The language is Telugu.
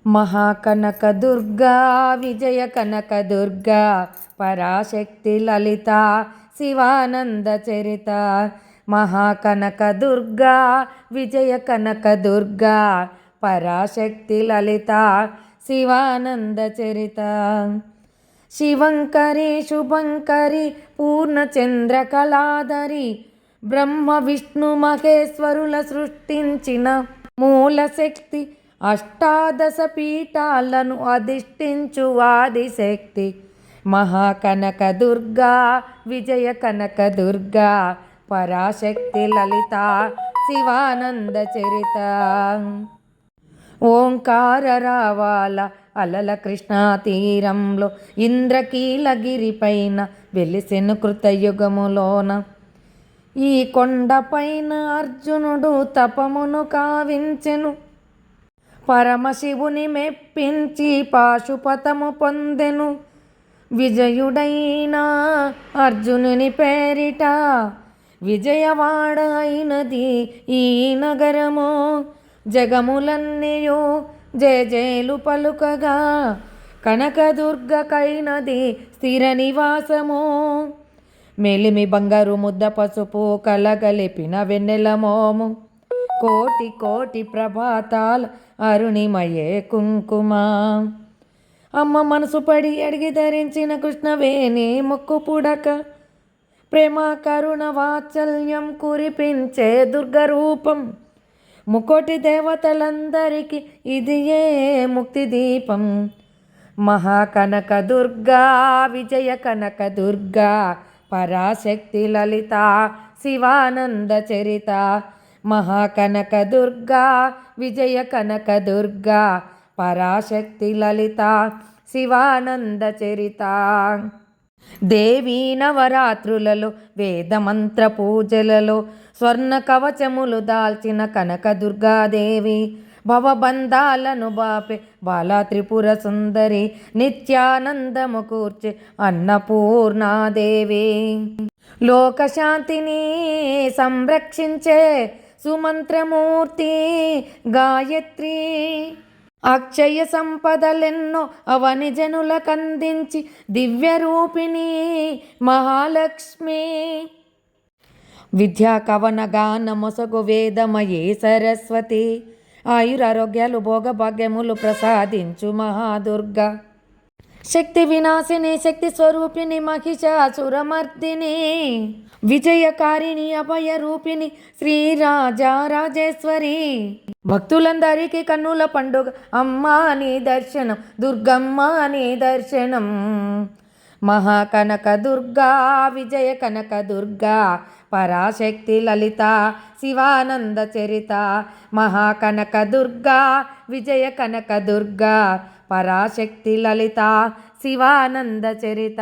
మహాకనక దుర్గా విజయ కనక దుర్గా పరాశక్తి లలిత శివానంద చరిత. మహాకనక దుర్గా విజయ కనక దుర్గా పరాశక్తి లలిత శివానంద చరిత. శివంకరి శుభంకరి పూర్ణచంద్రకళాధరి బ్రహ్మ విష్ణు మహేశ్వరుల సృష్టించిన మూలశక్తి. అష్టాదశ పీఠాలను అధిష్ఠించు ఆదిశక్తి. మహాకనక దుర్గా విజయ కనక దుర్గా పరాశక్తి లలిత శివానంద చరిత. ఓంకార రావాల అలల కృష్ణా తీరంలో ఇంద్రకీలగిరిపైన వెలిసెను కృతయుగములోన. ఈ కొండపైన అర్జునుడు తపమును కావించెను, పరమశివుని మెప్పించి పాశుపతము పొందెను. విజయుడైన అర్జునుని పేరిట విజయవాడ అయినది ఈ నగరము. జగములన్నయో జయజేలు పలుకగా కనకదుర్గకైనది స్థిర నివాసము. మెలిమి బంగారు ముద్ద పసుపు కలగలిపిన వెన్నెల మోము, కోటి కోటి ప్రభాతాల అరుణిమయే కుంకుమ. అమ్మ మనసు పడి అడిగి ధరించిన కృష్ణవేణి ముక్కు పుడక, ప్రేమ కరుణ వాత్సల్యం కురిపించే దుర్గరూపం. ముకోటి దేవతలందరికీ ఇది ఏ ముక్తి దీపం. మహాకనక దుర్గా విజయ కనక దుర్గా పరాశక్తి లలిత శివానంద చరిత. మహాకనక దుర్గా విజయ కనక దుర్గా పరాశక్తి లలిత శివానంద చరిత. దేవీ నవరాత్రులలో వేదమంత్ర పూజలలో స్వర్ణ కవచములు దాల్చిన కనక దుర్గాదేవి. భవబంధాలను బాపే బాలా త్రిపుర సుందరి, నిత్యానందము కూర్చే అన్నపూర్ణాదేవి. లోకశాంతిని సంరక్షించే సుమంత్రమూర్తి గాయత్రి. అక్షయ సంపదలెన్నో అవని జనులకందించి దివ్యరూపిణి మహాలక్ష్మి. విద్యా కవన గాన మొసగు వేదమయే సరస్వతి. ఆయురారోగ్యాలు భోగభాగ్యములు ప్రసాదించు మహాదుర్గా. శక్తి వినాశిని శక్తి స్వరూపిణి మహిషాసురమర్దిని. విజయకారిణి అభయ రూపిణి శ్రీరాజరాజేశ్వరి. భక్తులందరికీ కన్నుల పండుగ అమ్మా నీ దర్శనం, దుర్గమ్మ నీ దర్శనం. మహాకనక దుర్గా విజయ కనక దుర్గా పరాశక్తి లలిత శివానంద చరిత. మహాకనక దుర్గా విజయ కనక దుర్గా పరాశక్తి లలిత శివానంద చరిత.